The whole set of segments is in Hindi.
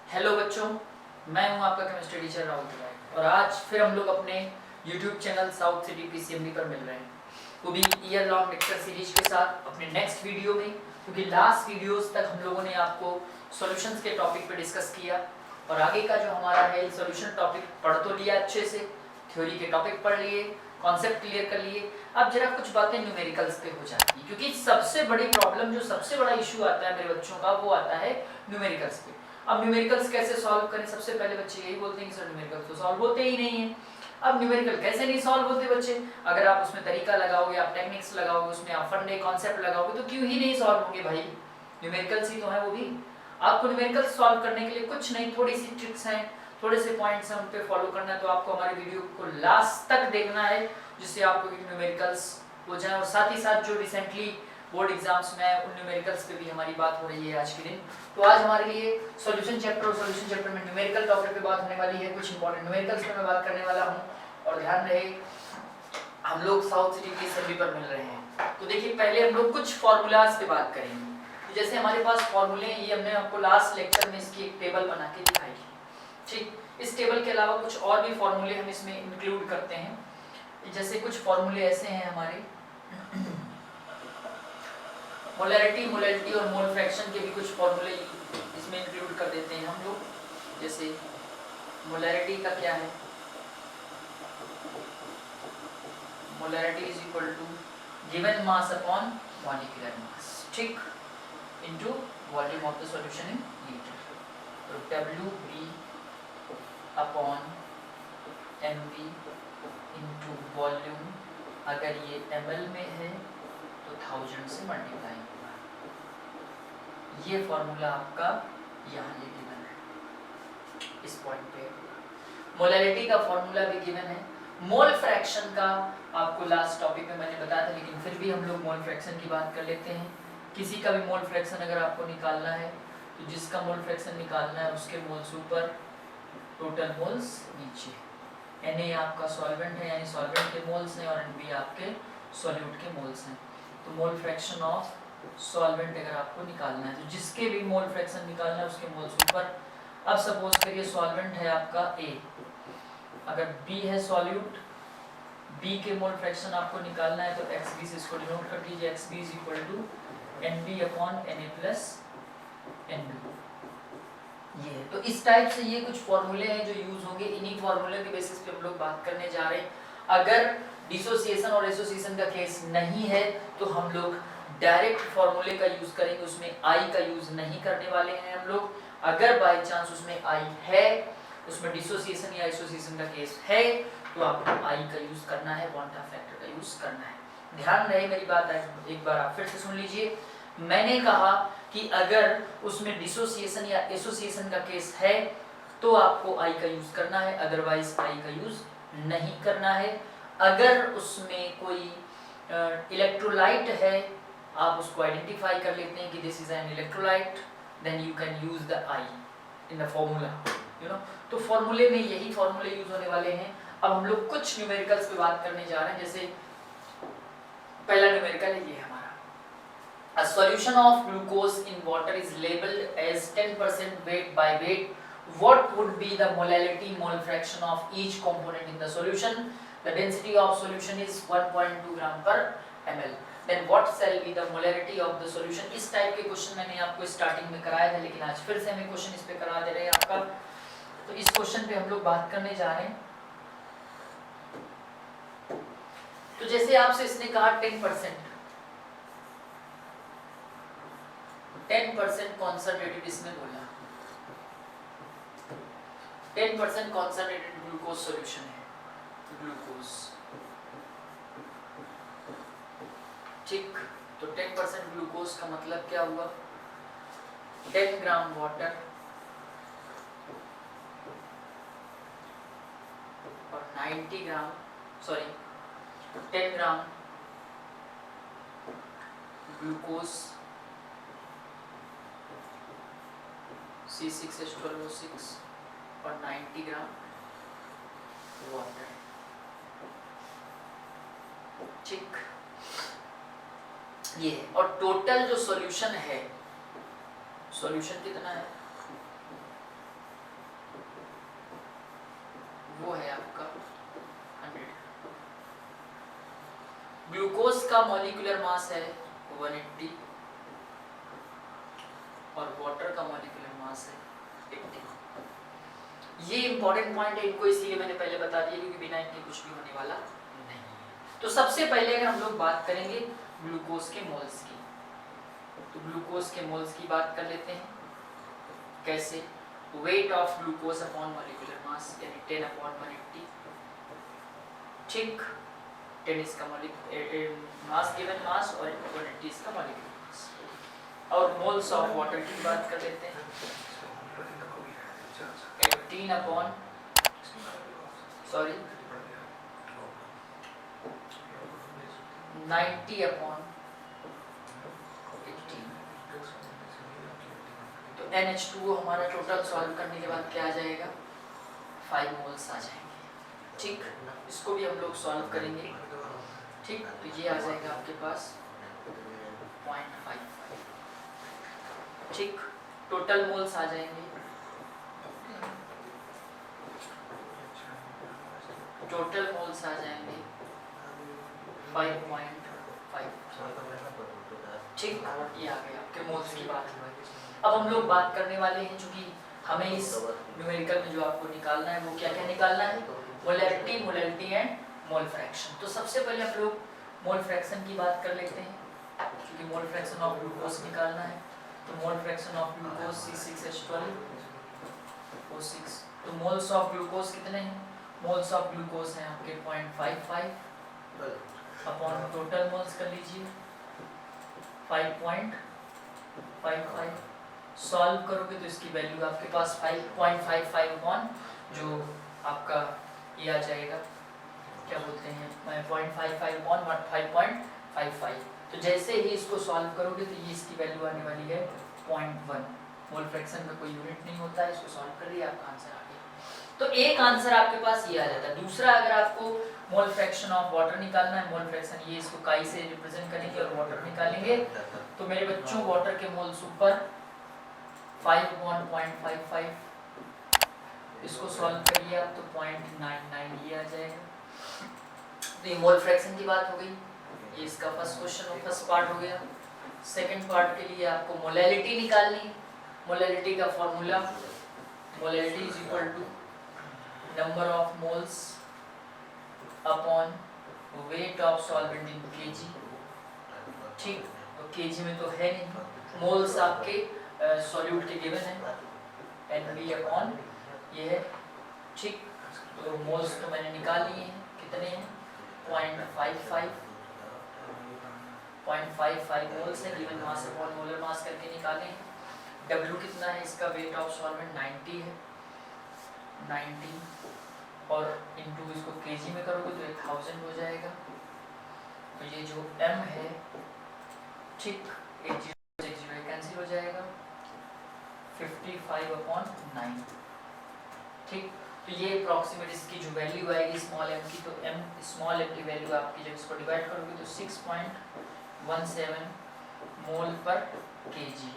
हेलो बच्चों, मैं हूं आपका केमिस्ट्री टीचर राहुल तिवारी और आज फिर हम लोग अपने YouTube channel south city PCMB पर मिल रहे हैं, वो भी ईयर लॉन्ग लेक्चर सीरीज के साथ अपने नेक्स्ट वीडियो में। क्योंकि लास्ट वीडियोस तक हम लोगों ने आपको सॉल्यूशंस के टॉपिक पे डिस्कस किया और आगे का जो हमारा है सॉल्यूशन टॉपिक पढ़ तो लिया अच्छे से, थ्योरी के टॉपिक पढ़ लिए, कॉन्सेप्ट क्लियर कर लिए। अब जरा कुछ बातें न्यूमेरिकल्स पे हो जाती है, क्योंकि सबसे बड़ी प्रॉब्लम जो सबसे बड़ा इशू आता है मेरे बच्चों का वो आता है न्यूमेरिकल्स पे। अब न्यूमेरिकल्स कैसे सॉल्व करें, सबसे पहले बच्चे यही बोलते हैं कि सर न्यूमेरिकल्स तो सॉल्व होते ही नहीं है। अब न्यूमेरिकल कैसे नहीं सॉल्व होते बच्चे, अगर आप उसमें तरीका लगाओगे, आप टेक्निक्स लगाओगे, उसमें आप फंडे कॉन्सेप्ट लगाओगे तो क्यों ही नहीं सॉल्व होंगे भाई, न्यूमेरिकल्स ही तो है वो भी। आपको न्यूमेरिकल्स सॉल्व करने के लिए कुछ नहीं, थोड़ी सी ट्रिक्स हैं, थोड़े से पॉइंट्स हैं, उन पे फॉलो करना है। तो आपको हमारे वीडियो को लास्ट तक देखना है जिससे आपको न्यूमेरिकल्स हो जाए। और साथ ही साथ जो रिसेंटली बोर्ड एग्जाम्स में उन न्यूमेरिकल्स पे भी हमारी बात हो रही है आज के दिन। तो आज हमारे लिए सॉल्यूशन चैप्टर और सॉल्यूशन चैप्टर में न्यूमेरिकल टॉपिक पे बात होने वाली है, कुछ इंपॉर्टेंट न्यूमेरिकल्स पे मैं बात करने वाला हूं। और ध्यान रहे हम लोग साउथ सिटी की सभी पर मिल रहे हैं। तो देखिए पहले हम लोग कुछ फार्मूलाज पे बात करेंगे। जैसे हमारे पास फार्मूले, ये हमने आपको लास्ट लेक्चर में इसकी एक टेबल बना के दिखाई थी, ठीक। इस टेबल के अलावा कुछ और भी फार्मूले हम इसमें इंक्लूड करते हैं। जैसे कुछ फार्मूले ऐसे हैं हमारे, मोलैरिटी, मोलैलिटी और मोल फ्रैक्शन के भी कुछ फार्मूले इसमें इंक्लूड कर देते हैं हम लोग। जैसे मोलैरिटी का क्या है, molarity is equal to given mass upon molecular mass, ठीक, into volume of the solution in litre. तो WB upon MV into volume, अगर ये ml में है तो 1000 से मल्टीप्लाई होगा। ये फॉर्मूला आपका यहाँ ये गिवन है इस पॉइंट पे। मोलैरिटी का फॉर्मूला भी गिवन है। मोल फ्रैक्शन का आपको लास्ट टॉपिक में मैंने बताया था, लेकिन फिर भी हम लोग मोल फ्रैक्शन की बात कर लेते हैं। किसी का भी मोल फ्रैक्शन अगर आपको निकालना है तो जिसका मोल फ्रैक्शन निकालना है उसके मोल्स ऊपर, टोटल मोल्स नीचे। Na आपका सॉल्वेंट है यानी सॉल्वेंट के मोल्स हैं और Nb आपके सॉल्यूट के मोल्स हैं। तो मोल फ्रैक्शन ऑफ सॉल्वेंट अगर आपको निकालना है तो जिसके भी मोल फ्रैक्शन निकालना है उसके मोल्स ऊपर। अब सपोज करिए सॉल्वेंट है आपका A, अगर B है सॉल्यूट, B के मोल फ्रैक्शन आपको निकालना है तो XB से इसको डिनोट कर दीजिए, XB is equal to NB upon Na plus NB। ये है। तो इस टाइप से ये कुछ फॉर्मूले हैं जो यूज होंगे, इन्हीं फॉर्मूले के बेसिस पे हम लोग बात करने जा रहे हैं। अगर डिसोसिएशन और एसोसिएशन का केस नहीं है तो हम लोग डायरेक्ट फॉर्मूले का यूज करेंगे, उसमें आई का यूज नहीं करने वाले हैं हम लोग। अगर बाय चांस उसमें आई है, उसमें डिसोसिएशन या एसोसिएशन का केस है तो आपको आई का यूज करना है, क्वांटम फैक्टर का यूज करना है। ध्यान रहे मेरी बात, एक बार आप फिर से सुन लीजिए। मैंने कहा कि अगर उसमें डिसोसिएशन या एसोसिएशन का केस है तो आपको आई का यूज करना है, अदरवाइज आई का यूज नहीं करना है। अगर उसमें कोई इलेक्ट्रोलाइट है, आप उसको आइडेंटिफाई कर लेते हैं कि this is an electrolyte, then you can use the i in the formula, you know. तो फॉर्मूले में यही फॉर्मूले यूज होने वाले हैं। अब हम लोग कुछ न्यूमेरिकल्स पे बात करने जा रहे हैं। जैसे पहला न्यूमेरिकल है ये हमारा, a solution of glucose in water is labeled as 10% weight by weight. What would be the molality, mole fraction of each component in the solution? The density of solution is 1.2 gram per ml. Then what shall be the molarity of the solution? इस टाइप के क्वेश्चन मैंने आपको स्टार्टिंग में कराया था, लेकिन आज फिर से हमें क्वेश्चन इस पे करा दे रहे हैं आपका। तो इस क्वेश्चन पे हम लोग बात करने जा रहे हैं। तो जैसे आपसे इसने कहा 10% कॉन्सनट्रेटेड, इसमें बोला 10% कॉन्सनट्रेटेड ग्लूकोज सॉल्यूशन है, ग्लूकोज, ठीक। तो 10% ग्लूकोज का मतलब क्या हुआ, 10 ग्राम वाटर और 90 ग्राम, सॉरी 10 ग्राम ग्लूकोज C6H12O6 और 90 ग्राम वाटर, ठीक। ये है। और टोटल जो सॉल्यूशन है, सॉल्यूशन कितना है ग्लूकोज का मॉलिक्यूलर मास है 180 और वाटर का मॉलिक्यूलर मास है 80। ये इंपॉर्टेंट पॉइंट है, इनको इसलिए मैंने पहले बता दिया क्योंकि बिना इनके कुछ भी होने वाला नहीं। तो सबसे पहले अगर हम लोग बात करेंगे ग्लूकोज के मोल्स की, तो ग्लूकोज के मोल्स की बात कर लेते हैं। कैसे? Weight of glucose upon molecular मास यानी 10/180। ठीक, 10 इसका मास गिवन मास और 180 इसका मॉलिक्यूलर मास। और मोल्स ऑफ वाटर की बात कर लेते हैं। 90/18। तो NH2 हमारा टोटल सॉल्व करने के बाद क्या आ जाएगा? 5 मोल्स आ जाएंगे। ठीक, इसको भी हम लोग सॉल्व करेंगे। ठीक, तो ये आ जाएगा आपके पास 0.55। ठीक, टोटल मोल्स आ जाएंगे, टोटल मोल्स आ जाएंगे 5.5। ठीक, ये आ गया आपके मोल्स की बात। अब हम लोग बात करने वाले हैं, चूंकि हमें इस न्यूमेरिकल में जो आपको निकालना है वो क्या क्या निकालना है? Molarity, molarity and mole fraction. तो सबसे पहले हम लोग मोल फ्रैक्शन की बात कर लेते हैं, क्योंकि मोल फ्रैक्शन ऑफ ग्लूकोज निकालना है। तो mole fraction of glucose C6H12O6। तो मोल्स ऑफ ग्लूकोज कितने हैं? मोल्स ऑफ ग्लूकोज हैं आपके 0.55 अपॉन टोटल मोल्स कर लीजिए 5.55। सॉल्व करोगे तो इसकी वैल्यू आपके पास 5.55 अपॉन जो आपका ये आ जाएगा, क्या बोलते हैं, 0.55 अपॉन 5.55। तो जैसे ही इसको सॉल्व करोगे तो ये इसकी वैल्यू आने वाली है 0.1। मोल फ्रैक्शन में कोई यूनिट नहीं होता है, इसको सॉल्व कर लिया आपका आंसर आ गया। तो एक आंसर आपके पास ये आ जाता है। दूसरा, अगर आपको मोल फ्रैक्शन ऑफ वाटर निकालना है, मोल फ्रैक्शन ये इसको काई से रिप्रेजेंट करेंगे और वाटर निकालेंगे। तो मेरे बच्चों वाटर के मोल्स ऊपर 5/0.55, इसको सॉल्व करिए आप तो 0.99 ये आ जाएगा। तो ये मोल फ्रैक्शन की बात हो गई, ये इसका फर्स्ट क्वेश्चन और फर्स्ट पार्ट हो गया। सेकंड पार्ट के लिए आपको मोलैलिटी निकालनी है। मोलैलिटी का formula, molality is equal to number of moles upon weight of solvent in kg. ठीक, तो केजी में तो है नहीं, मोल्स आपके सॉल्यूट के गिवन है NB अपॉन ये है। ठीक, तो मोल्स तो मैंने निकाल लिए हैं, कितने हैं? 0.55 मोल्स है। Given mass upon molar mass करके निकाले हैं। W कितना है इसका? वेट ऑफ सॉल्वेंट 90 है, 90 और इनटू इसको केजी में करोगे तो 1000 हो जाएगा। तो ये जो M है, ठीक, 80 कैंसिल हो जाएगा, 55/9। ठीक, तो ये अप्रॉक्सीमेट इसकी जो वैल्यू आएगी स्मॉल m की, तो m स्मॉल m की वैल्यू आपकी जब इसको डिवाइड करोगे तो 6.17 मोल पर केजी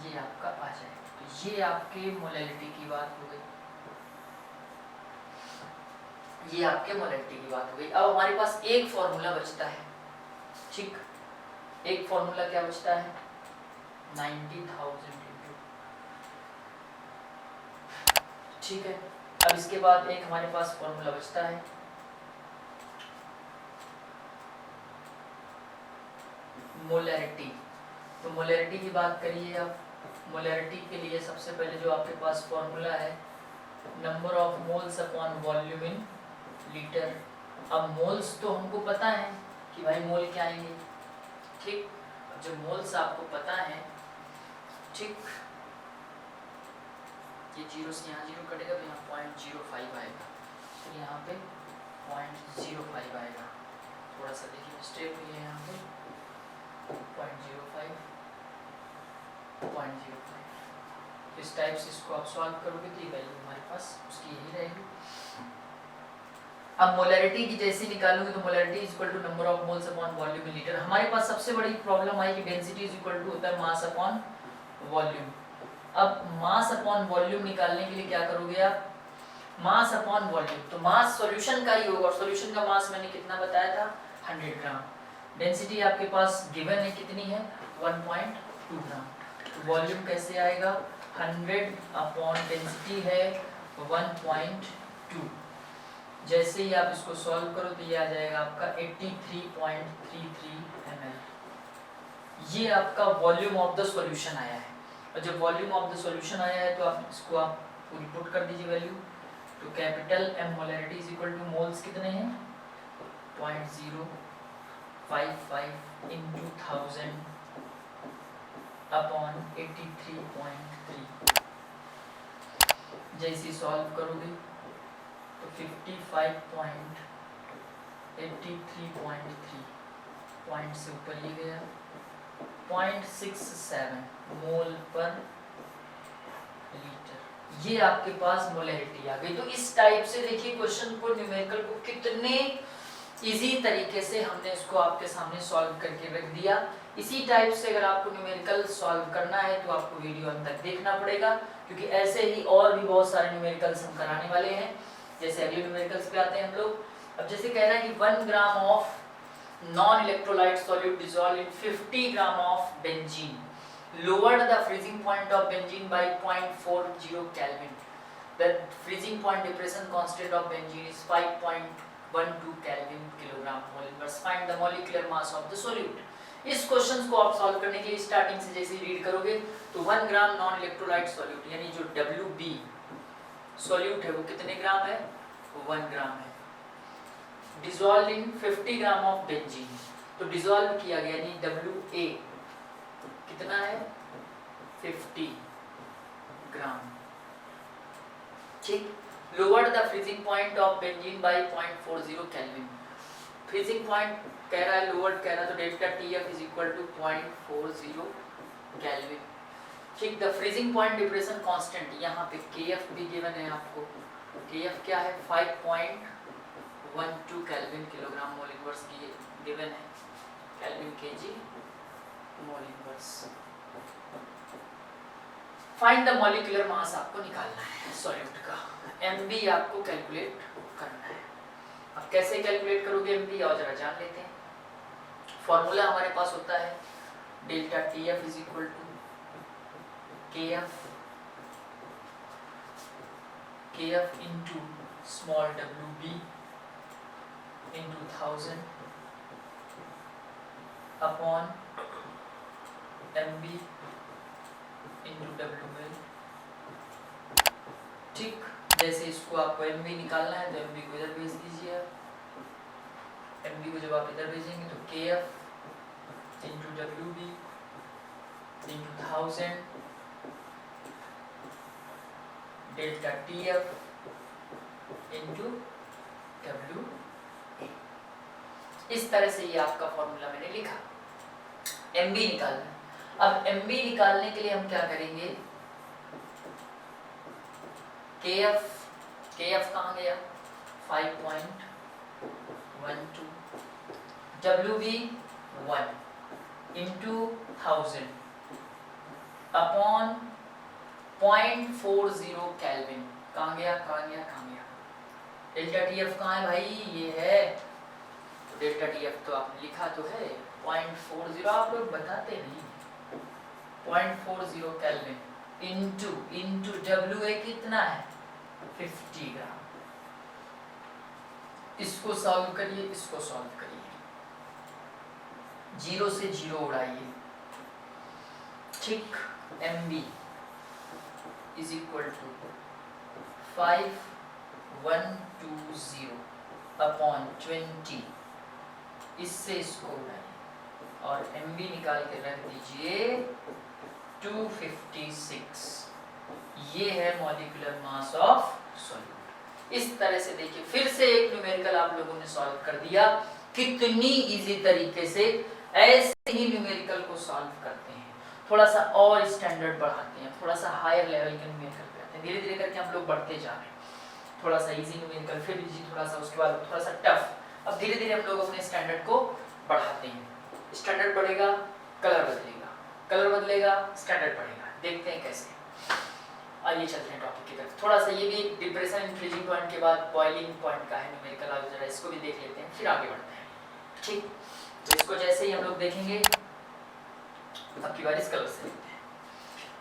ये आपका आ जाएगा। तो ये आपके मोलैलिटी की बात हो गई, ये आपके मोलैलिटी की बात हो गई। अब हमारे पास एक फॉर्मूला बचता है। ठीक, एक फॉर्मूला क्या बचता है? 90,000 इंटू। ठीक है, अब इसके बाद एक हमारे पास फॉर्मूला बचता है मोलैरिटी। तो मोलैरिटी की बात करिए आप। मोलैरिटी के लिए सबसे पहले जो आपके पास फॉर्मूला है number of moles upon volume in litre. अब मोल्स तो हमको पता है कि भाई मोल क्या आएंगे। ठीक, जो मोल्स आपको पता है, ठीक, ये जीरो से यहाँ जीरो कटेगा तो यहाँ 0.05 आएगा, तो यहाँ पे 0.05 आएगा। थोड़ा सा देखिए मिस्टेक हुई है यहाँ पे, 0.05। इस टाइप से इसको आप सॉल्व करोगे तो ये वैल्यू हमारे पास उसकी यही रहेगी। अब मोलैरिटी की जैसे निकालोगे तो molarity is equal to number of moles upon volume in litre. हमारे पास सबसे बड़ी प्रॉब्लम आई कि डेंसिटी इज इक्वल टू होता है मास अपॉन वॉल्यूम। अब मास अपॉन वॉल्यूम निकालने के लिए क्या करोगे आप? मास अपॉन वॉल्यूम, तो मास सॉल्यूशन का ही होगा और सॉल्यूशन का मास मैंने कितना बताया था? 100 ग्राम। डेंसिटी आपके पास गिवन है कितनी है 1.2 ग्राम। तो वॉल्यूम कैसे आएगा 100 अपॉन डेंसिटी है 1.2। जैसे ही आप इसको सॉल्व करो तो ये आ जाएगा आपका 83.33 ml। ये आपका वॉल्यूम ऑफ द सॉल्यूशन आया है। और जब वॉल्यूम ऑफ द सॉल्यूशन आया है तो आप इसको आप पूरी पुट कर दीजिए वैल्यू। तो capital M molarity is equal two moles कितने हैं 0.055 into 1000 अपॉन 83.3। जैसे सॉल्व करोगे तो 55.83.3 पॉइंट से ऊपर ये गया 0.67 मोल पर लीटर। ये आपके पास मोलैरिटी आ गई। तो इस टाइप से देखिए क्वेश्चन को न्यूमेरिकल को कितने इजी तरीके से हमने इसको आपके सामने सॉल्व करके रख दिया। इसी टाइप से अगर आपको न्यूमेरिकल सॉल्व करना है तो आपको वीडियो अंत तक देखना पड़ेगा, क्योंकि ऐसे ही और भी बहुत सारे न्यूमेरिकल्स हम कराने वाले हैं। जैसे अगले न्यूमेरिकल्स पे आते हैं हम लोग। अब जैसे कह रहा है कि 1 gram of non electrolyte solute dissolve in 50 gram of benzene lowered the freezing point of benzene by 0.40 Kelvin. The freezing point depression constant of benzene is 5.12 Kelvin kilogram mole inverse. Find the molecular mass of the solute. इस क्वेश्चन को आप सॉल्व करने के लिए स्टार्टिंग से जैसे रीड करोगे तो 1 ग्राम नॉन इलेक्ट्रोलाइट सॉल्यूट यानी जो WB सॉल्यूट है वो कितने ग्राम है 1 ग्राम है। Dissolve in 50 gram of benzene, तो डिसॉल्व किया गया यानी WA कितना है 50 ग्राम। ठीक। Lowered the freezing point of benzene by 0.40 kelvin. Freezing point कह रहा है लोअर्ड कह रहा है तो delta TF is equal to 0.40 kelvin. ठीक। The freezing point depression constant यहाँ पे KF भी गिवन है आपको। KF क्या है 5.12 केल्विन किलोग्राम मोल इनवर्स की गिवन है। Kelvin KG mole inverse. Find the molecular mass आपको निकालना है सॉल्यूट का। MB आपको कैलकुलेट करना है। अब कैसे कैलकुलेट करोगे MB और जरा जान लेते हैं। फॉर्मूला हमारे पास होता है delta TF is equal to KF into small WB into 1000 upon MB into WL। ठीक। जैसे इसको आपको MB निकालना है तो MB को इधर भेज दीजिए आप। MB को जब आप इधर भेजेंगे तो KF into WB into 1000 delta TF into WA। इस तरह से ये आपका फॉर्मूला मैंने लिखा। MB निकालना है। अब MB निकालने के लिए हम क्या करेंगे KF कहाँ गया 5.12 WB 1 इंटू 1000 अपॉन 0.40 केल्विन। कहाँ गया डेल्टा TF कहाँ है भाई ये है। तो डेल्टा TF तो आपने लिखा तो है 0.40 आप लोग बताते नहीं। 0.40 केल्विन इंटू WA कितना है 50 ग्राम। इसको सॉल्व करिए इसको सॉल्व करिए। 0 से 0 उड़ाइए। ठीक। MB is equal to 5120 upon 20। इससे इसको उड़ाइए और MB निकाल के रख दीजिए 256। ये है मॉलिक्यूलर मास ऑफ सॉल्यूट। इस तरह से देखिए फिर से एक न्यूमेरिकल आप लोगों ने सॉल्व कर दिया। कितनी इजी तरीके से ऐसे ही न्यूमेरिकल को सॉल्व करते हैं। थोड़ा सा और स्टैंडर्ड बढ़ाते हैं, थोड़ा सा हायर लेवल के न्यूमेरिकल पे आते हैं। धीरे धीरे करके हम लोग बढ़ते जा रहे हैं। थोड़ा सा इजी न्यूमेरिकल फिर इजी थोड़ा सा उसके बाद थोड़ा सा टफ। अब धीरे धीरे हम लोग अपने स्टैंडर्ड को बढ़ाते हैं। स्टैंडर्ड बढ़ेगा कलर बदलेगा, कलर बदलेगा स्टैंडर्ड बढ़ेगा। देखते हैं कैसे। आइए चलते हैं टॉपिक की तरफ। थोड़ा सा ये भी डिप्रेशन इन फ्रीजिंग पॉइंट के बाद बॉइलिंग पॉइंट का है न्यूमेरिकल। आज जरा इसको भी देख लेते हैं फिर आगे बढ़ते हैं। ठीक, तो इसको जैसे ही हम लोग देखेंगे, अब की बार इस कलर से देखते हैं।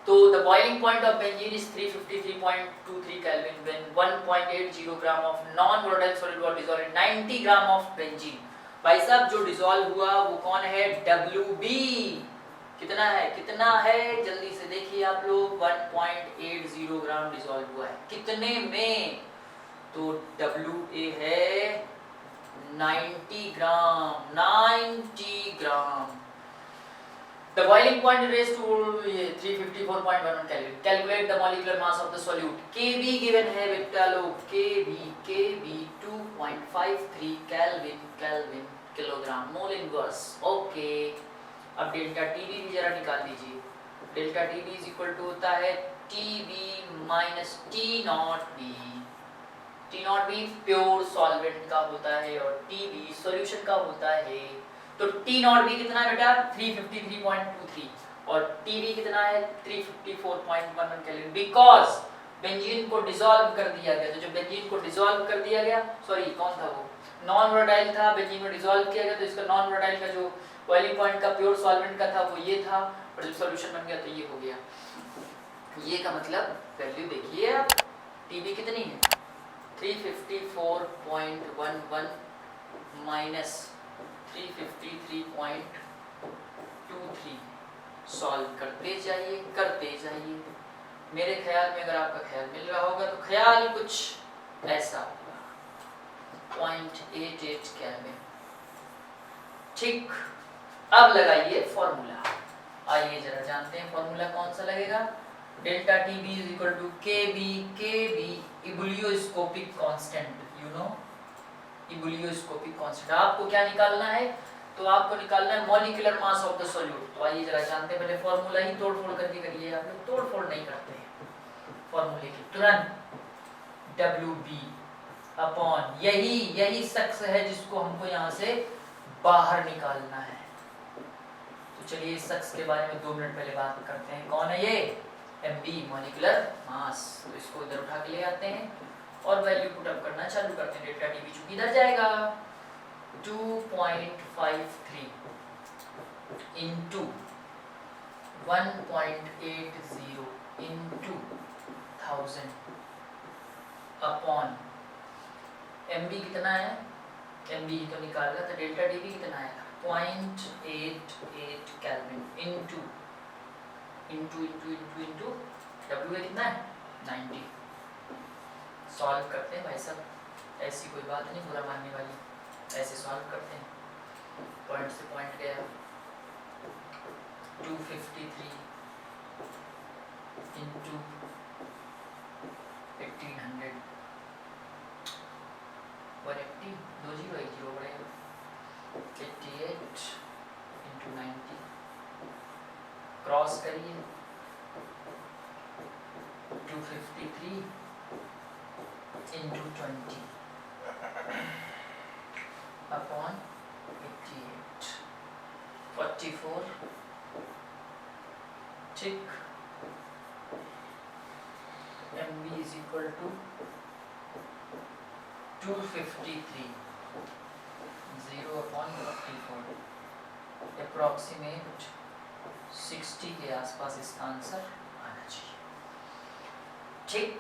तो the boiling point of benzene is 353.23 Kelvin when 1.80 gram of non-volatile solid was dissolved in 90 gram of benzene। भाई साहब जो डिसॉल्व हुआ वो कौन है? WB। कितना है? कितना है? जल्दी से देखिए आप लोग, 1.80 ग्राम डिसॉल्व हुआ है। कितने में? तो WA है 90 ग्राम। 90 ग्राम। The boiling point is raised to 354.11 Kelvin. Calculate the molecular mass of the solute. Kb given है बेटा लोग, Kb 2.53 Kelvin kilogram mole inverse. Okay, अब डेल्टा Tb भी जरा निकाल दीजिए। Delta Tb is equal to होता है Tb minus T0b। T0b pure solvent का होता है और Tb सॉल्यूशन का होता है। तो T0b कितना है बेटा? 353.23 और Tb कितना है? 354.11 केल्विन। बिकॉज बेंजीन को डिसॉल्व कर दिया गया। तो जब बेंजीन को डिसॉल्व कर दिया गया, सॉरी कौन था वो? नॉन वोलेटाइल था, बेंजीन में डिसॉल्व किया गया, तो इसका नॉन वोलेटाइल का जो बॉइलिंग पॉइंट का प्योर सॉल्वेंट का था वो ये था, और जब सॉल्यूशन बन गया तो ये हो गया। ये का मतलब वैल्यू देखिए आप, Tb कितनी है? 354.11 माइनस 353.23। सॉल्व करते जाइए। मेरे ख्याल में अगर आपका ख्याल मिल रहा होगा तो ख्याल कुछ ऐसा होगा, 0.88 केल्विन। ठीक, अब लगाइए फॉर्मूला। आइए जरा जानते हैं फॉर्मूला कौन सा लगेगा। Delta Tb is equal to Kb ebullioscopic constant. You know ebullioscopic constant. आपको क्या निकालना है? तो आपको निकालना है molecular mass of the solute. तो आइए जरा जानते हैं, पहले फॉर्मूला ही तोड़-फोड़ करके करिए। आप लोग तोड़-फोड़ नहीं करते हैं फॉर्मूले की, तुरंत WB अपॉन यही शख्स है जिसको हमको यहाँ से बाहर निकालना है। तो चलिए इस शख्स के बारे में 2 मिनट पहले बात करते हैं। कौन है ये? MB molecular mass. तो इसको इधर उठा के ले आते हैं और वैल्यू पुट अप करना चालू करते हैं। डेल्टा Tb चूंकि इधर जाएगा 2.53 इंटू 1.80 इंटू 1000 अपॉन MB कितना है? MB तो निकाल रहा था, डेल्टा Tb कितना आएगा? 0.88 केल्विन इंटू WA कितना है? 90। सॉल्व करते हैं भाई साहब, ऐसी कोई बात नहीं बुरा मानने वाली, ऐसे सॉल्व करते हैं। पॉइंट से पॉइंट गया 253 इंटू 1800 180 2 जीरो 1 जीरो बढ़ेगा 88 इंटू 90 क्रॉस करिए 253 इंटू 20 अपॉन 88 44। ठीक, MB is equal to 253 0 upon 44 approximate 60 के आसपास इसका आंसर आना चाहिए। ठीक,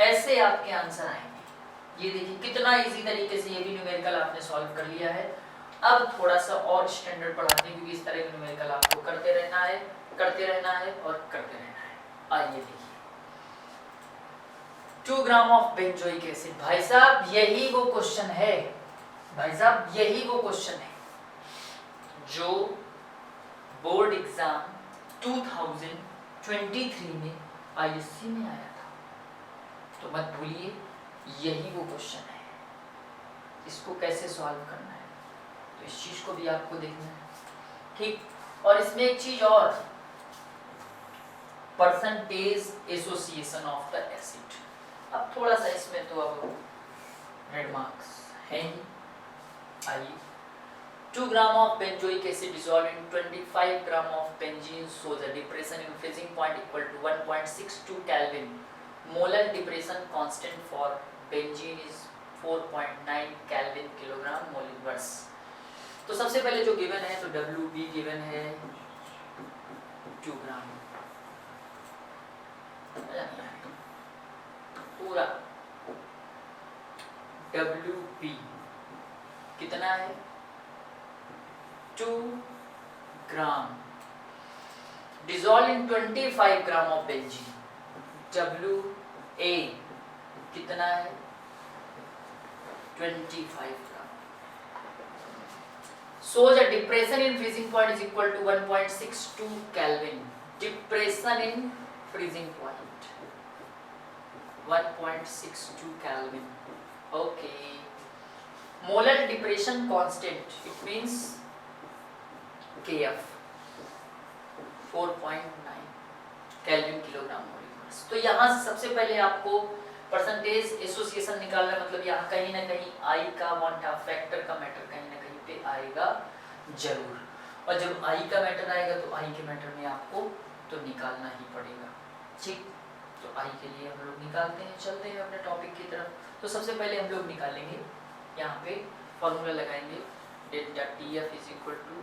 ऐसे आपके आंसर आएंगे। ये देखिए कितना इजी तरीके से ये भी न्यूमेरिकल आपने सॉल्व कर लिया है। अब थोड़ा सा और स्टैंडर्ड बढ़ाते हैं, क्योंकि इस तरह के न्यूमेरिकल आपको करते रहना है और करते रहना है। आइए देखिए 2 ग्राम ऑफ बेंजोइक एसिड। भाई साहब यही वो क्वेश्चन है, जो बोर्ड एग्जाम 2023 में ISC में आया था। तो मत भूलिए यही वो क्वेश्चन है। इसको कैसे सॉल्व करना है तो इस चीज को भी आपको देखना है। ठीक, और इसमें एक चीज और, percentage association of the acid. अब थोड़ा सा इसमें तो अब रेड मार्क्स है ही। आइए 2 ग्राम of benzoic acid dissolved in 25 gram of benzene shows a depression in freezing point equal to 1.62 Kelvin. Molar depression constant for benzene is 4.9 Kelvin kilogram mole inverse. तो सबसे पहले जो गिवन है तो WB गिवन है 2 ग्राम, पूरा WB कितना है 2 ग्राम, dissolved in 25 gram of benzene. WA कितना है 25 ग्राम। shows a depression in freezing point is equal to 1.62 Kelvin। depression in freezing point 1.62 Kelvin। okay, molar depression constant it means KF 4.9 kelvin kilogram mole. तो यहाँ से सबसे पहले आपको परसेंटेज एसोसिएशन निकालना, मतलब यहाँ कहीं ना कहीं आई का वांटा फैक्टर का मैटर कहीं ना कहीं पे आएगा जरूर, और जब आई का मैटर आएगा तो आई के मैटर में आपको तो निकालना ही पड़ेगा। ठीक, तो आई के लिए हम लोग निकालते हैं, चलते हैं अपने टॉपिक की तरफ। तो सबसे पहले हम लोग निकालेंगे, यहाँ पे फॉर्मूला लगाएंगे delta TF is equal to,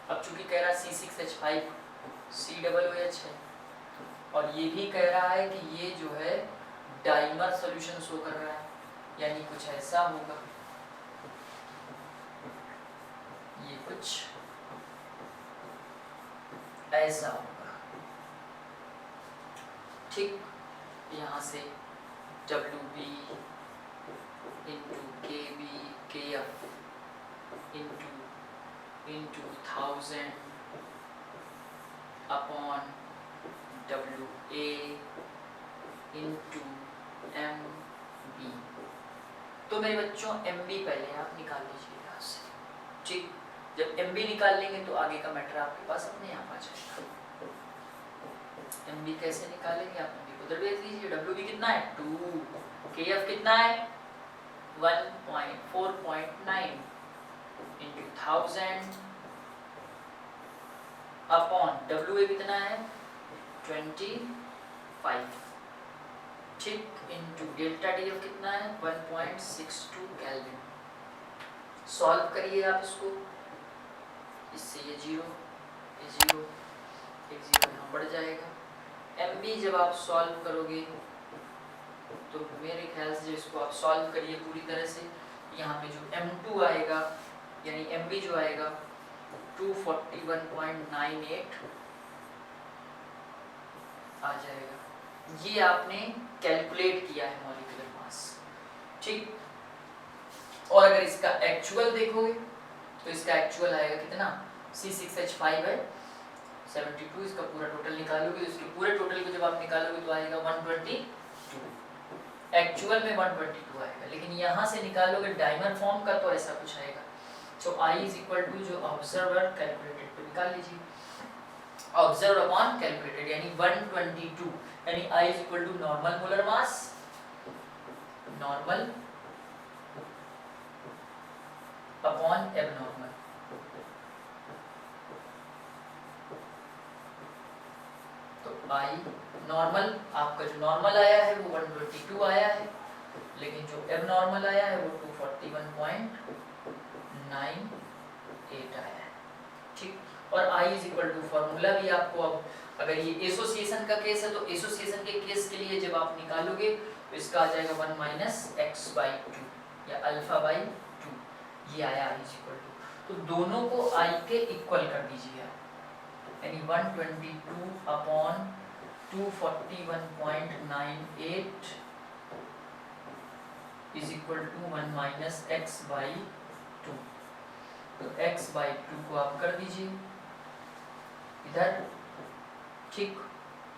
अब चूंकि कह रहा है C6H5 COOH है, और ये भी कह रहा है कि ये जो है डाइमर सॉल्यूशन शो कर रहा है, यानी कुछ ऐसा होगा, ये कुछ ऐसा होगा। ठीक, यहाँ से WB into KB KF into 1000 upon WA into MB। तो मेरे बच्चों MB पहले आप निकाल लीजिए यहाँ से। ठीक, जब MB निकाल लेंगे तो आगे का मैटर आपके पास अपने आप आ जाएगा। MB कैसे निकालेंगे, आप MB को उधर भेज दीजिए। WB कितना है 2, KF कितना है 4.9 इंटू 1000 अपॉन WA कितना है 25। ठीक, इंटू डेल्टा TF कितना है 1.62 केल्विन। सॉल्व करिए आप इसको, इससे ये 0 एक 0 यहाँ बढ़ जाएगा। MB जब आप सॉल्व करोगे तो मेरे ख्याल से इसको आप सॉल्व करिए पूरी तरह से, यहाँ पे जो M2 आएगा यानी MB जो आएगा 241.98 आ जाएगा। ये आपने कैलकुलेट किया है मॉलिक्यूलर मास। ठीक, और अगर इसका एक्चुअल देखोगे तो इसका एक्चुअल आएगा कितना, C6H5 है 72, इसका पूरा टोटल निकालोगे, इसके पूरे टोटल को जब आप निकालोगे तो आएगा 122, एक्चुअल में 122 आएगा, लेकिन यहाँ से निकालोगे डाइमर फॉर्म का तो ऐसा कुछ आएगा। तो I इज इक्वल टू जो ऑब्जर्वर कैलकुलेटेड पे निकाल लीजिए, ऑब्जर्व अपॉन कैलकुलेटेड यानी 122, यानी I is equal to normal molar mass, normal upon abnormal. तो I नॉर्मल, आपका जो नॉर्मल आया है वो 122 आया है, लेकिन जो एबनॉर्मल आया है वो 241.98 आया है। ठीक, और I is equal to formula भी आपको, अब अगर ये एसोसिएशन का केस है तो एसोसिएशन के केस के लिए जब आप निकालोगे तो इसका आ जाएगा 1 माइनस x/2 या अल्फा/2, ये आया I इज इक्वल टू। तो दोनों को I के इक्वल कर दीजिए आप, यानी 122 upon 241.98 is equal to 1 minus x/2। तो x/2 को आप कर दीजिए इधर। ठीक,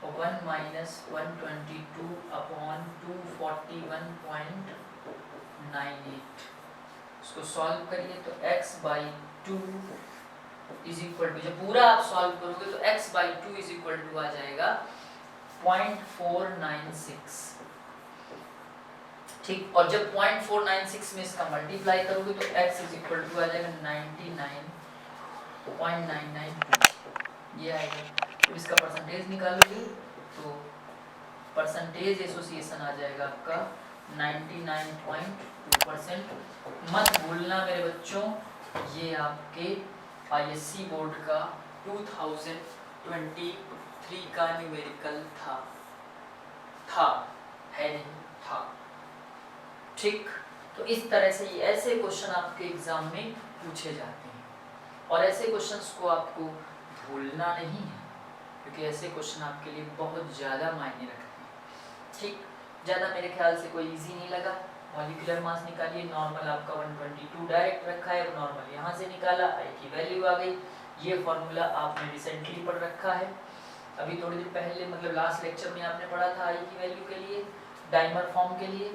1 माइनस 122 अपॉन 241.98, इसको सॉल्व करिए तो x/2 इज इक्वल टू, जब पूरा आप सॉल्व करोगे तो x/2 इज इक्वल टू आ जाएगा 0.496। ठीक, और जब 0.496 में इसका मल्टीप्लाई करोगे तो x इज इक्वल टू आ जाएगा 99.992, ये आएगा। तो इसका परसेंटेज निकालोगे तो परसेंटेज एसोसिएशन आ जाएगा आपका 99.2%। मत भूलना मेरे बच्चों, ये आपके ISC बोर्ड का 2023 का न्यूमेरिकल था, है नहीं था। ठीक, तो इस तरह से ये ऐसे क्वेश्चन आपके एग्जाम में पूछे जाते हैं, और ऐसे क्वेश्चंस को आपको भूलना नहीं है, क्योंकि ऐसे क्वेश्चन आपके लिए बहुत ज़्यादा मायने रखते हैं। ठीक, ज़्यादा मेरे ख्याल से कोई इजी नहीं लगा। मॉलिक्यूलर मास निकालिए, नॉर्मल आपका 122 डायरेक्ट रखा है, नॉर्मल यहाँ से निकाला, आई की वैल्यू आ गई। ये फॉर्मूला आपने रिसेंटली पढ़ रखा है, अभी थोड़ी देर पहले मतलब लास्ट लेक्चर में आपने पढ़ा था आई की वैल्यू के लिए, डाइमर फॉर्म के लिए,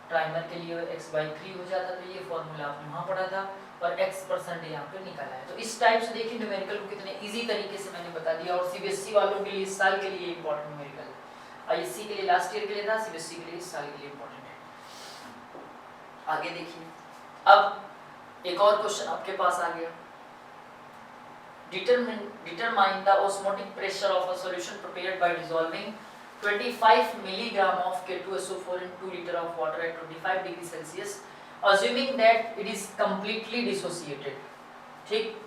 ट्राइमर के लिए x/3 हो जाता, तो ये फॉर्मूला आपने वहाँ पढ़ा था, और x% यहाँ पे निकाला है। तो इस टाइप से देखिए न्यूमेरिकल को कितने इजी तरीके से मैंने बता दिया, और CBSE वालों के लिए इस साल के लिए इंपॉर्टेंट न्यूमेरिकल, ISC के लिए लास्ट ईयर के लिए था, CBSE के लिए इस साल के लिए इंपॉर्टेंट है। आगे देखिए, अब एक और क्वेश्चन आपके पास आ गया, determine the osmotic pressure of a solution prepared by dissolving 25 milligram of K2SO4 in 2 liter of water at 25 degree Celsius, assuming that it is completely dissociated। ठीक,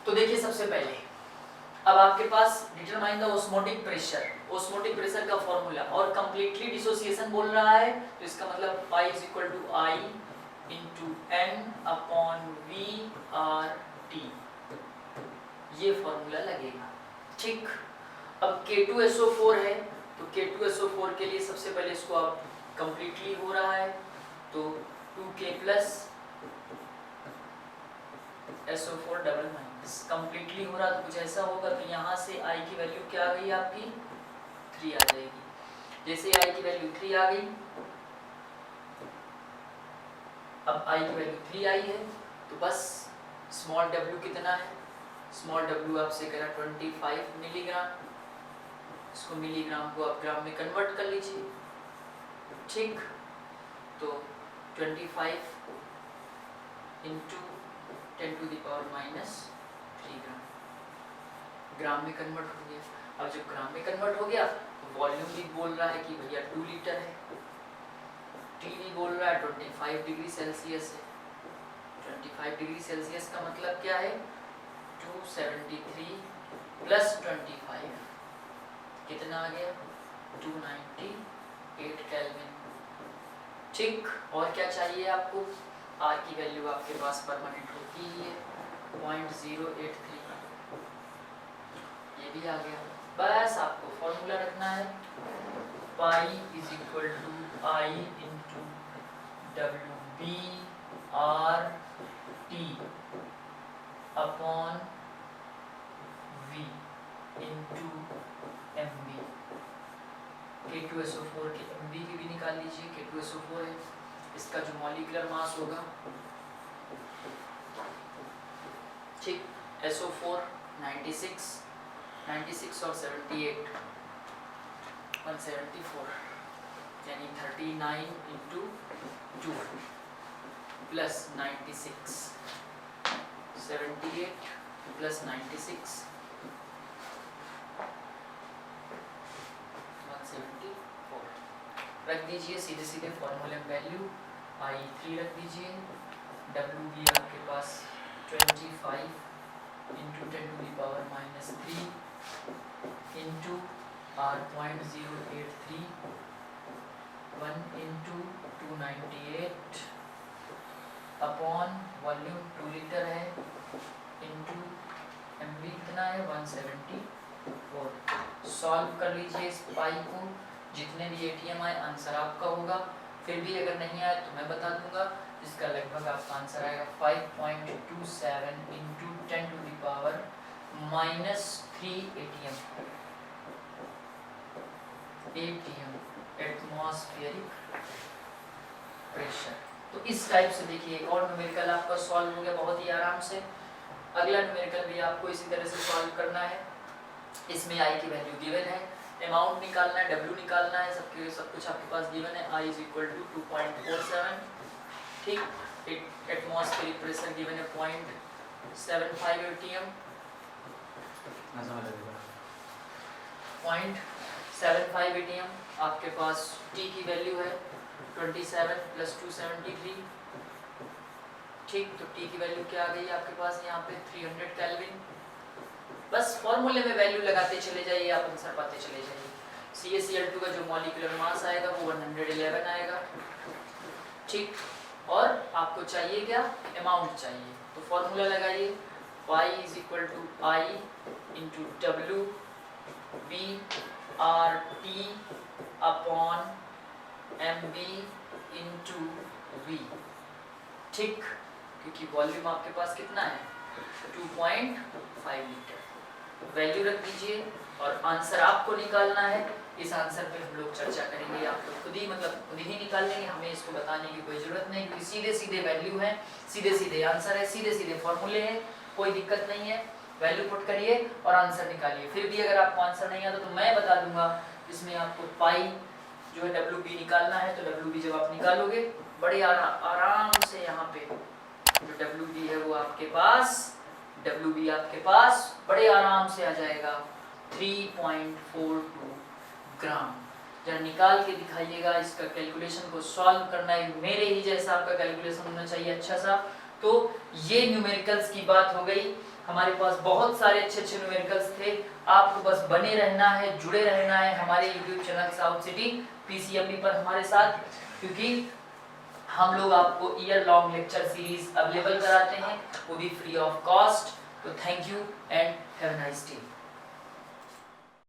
तो देखिए सबसे पहले अब आपके पास determine the osmotic pressure, osmotic pressure का फॉर्मूला, और कंप्लीटली डिसोसिएशन बोल रहा है, तो इसका मतलब I = I/N/VRT, ये फॉर्मूला लगेगा। ठीक, अब K2SO4 है, तो K2SO4 के लिए सबसे पहले इसको आप कंप्लीटली हो रहा है, तो 2K + SO4 double minus completely हो रहा, तो कुछ ऐसा होगा, तो यहाँ से I की वैल्यू क्या आ गई आपकी 3 आ जाएगी। जैसे I की वैल्यू 3 आ गई, अब I की वैल्यू 3 आई है, तो बस स्मॉल w कितना है, स्मॉल w आपसे कह रहा 25 मिलीग्राम, इसको मिलीग्राम को आप ग्राम में कन्वर्ट कर लीजिए। ठीक, तो 25 × 10⁻³ ग्राम, ग्राम में कन्वर्ट हो गया। अब जब ग्राम में कन्वर्ट हो गया, तो वॉल्यूम भी बोल रहा है कि भैया 2 लीटर है, T भी बोल रहा है 25 डिग्री सेल्सियस है। 25 डिग्री सेल्सियस का मतलब क्या है, 273 + 25 कितना आ गया 298 केल्विन। ठीक, और क्या चाहिए आपको, R की वैल्यू आपके पास परमानेंट होती ही है 0.083, ये भी आ गया। बस आपको फॉर्मूला रखना है, पाई = I/WBRT/V × MB। K2SO4 के MB की भी निकाल लीजिए, K2SO4 है, इसका जो मॉलिक्यूलर मास होगा, ठीक, SO4 96 और 78 174, यानी 39 × 2 + 96 78 + 96 174 रख दीजिए, सीधे सीधे फॉर्मूले में वैल्यू I3 रख दीजिए, W भी आपके पास 25 × 10⁻³ × R 0.083 1 × 298 अपॉन वॉल्यूम 2 लीटर है इंटू MB कितना है 174। सॉल्व कर लीजिए इस पाई को, जितने भी ATM आए आंसर आपका होगा, फिर भी अगर नहीं आए तो मैं बता दूंगा, इसका लगभग आपका आंसर आएगा 5.27 × 10⁻³ ATM एटमॉस्फेरिक प्रेशर। तो इस टाइप से देखिए एक और न्यूमेरिकल आपका सॉल्व हो गया बहुत ही आराम से। अगला न्यूमेरिकल भी आपको इसी तरह से सॉल्व करना है, इसमें I की वैल्यू गिवन है, अमाउंट निकालना है, W निकालना है, सब कुछ आपके पास गिवन है। I = 2.47, ठीक, एटमॉस्फेरिक प्रेशर गिवन है 0.75 ATM, 0.75 5 ATM आपके पास T की वैल्यू है 27 + 273, ठीक। तो T की वैल्यू क्या आ गई आपके पास यहाँ पे 300 केल्विन। बस फॉर्मूले में वैल्यू लगाते चले जाइए, आप आंसर पाते चले जाइए। CaCl2 का जो मॉलिक्यूलर मास आएगा वो 111 आएगा, ठीक। और आपको चाहिए क्या, अमाउंट चाहिए, तो फॉर्मूला लगाइए y = I × W BRT / MB × V, ठीक। क्योंकि वॉल्यूम आपके पास कितना है 2.5 लीटर। वैल्यू रख दीजिए और आंसर आपको निकालना है। इस आंसर पे हम लोग चर्चा करेंगे, आप लोग खुद ही निकाल लेंगे, हमें इसको बताने की कोई ज़रूरत नहीं, क्योंकि सीधे सीधे वैल्यू है, सीधे सीधे आंसर है, सीधे सीधे फॉर्मूले हैं, कोई दिक्कत नहीं है। वैल्यू पुट करिए और आंसर निकालिए। फिर भी अगर आपको आंसर नहीं आता तो मैं बता दूंगा, इसमें आपको पाई जो है WB निकालना है, तो WB जब आप निकालोगे बड़े आराम से यहाँ पे जो WB है वो आपके पास, WB आपके पास बड़े आराम से आ जाएगा 3.42 ग्राम। जरा निकाल के दिखाइएगा, इसका कैलकुलेशन को सॉल्व करना है, मेरे ही जैसा आपका कैलकुलेशन होना चाहिए अच्छा सा। तो ये न्यूमेरिकल्स की बात हो गई। हमारे पास बहुत सारे अच्छे अच्छे न्यूमेरिकल्स थे, आपको बस बने रहना है, जुड़े रहना है हमारे YouTube channel south city PCMB पर हमारे साथ, क्योंकि हम लोग आपको year long lecture series available कराते हैं, वो भी फ्री ऑफ कॉस्ट। तो thank you and have a nice day.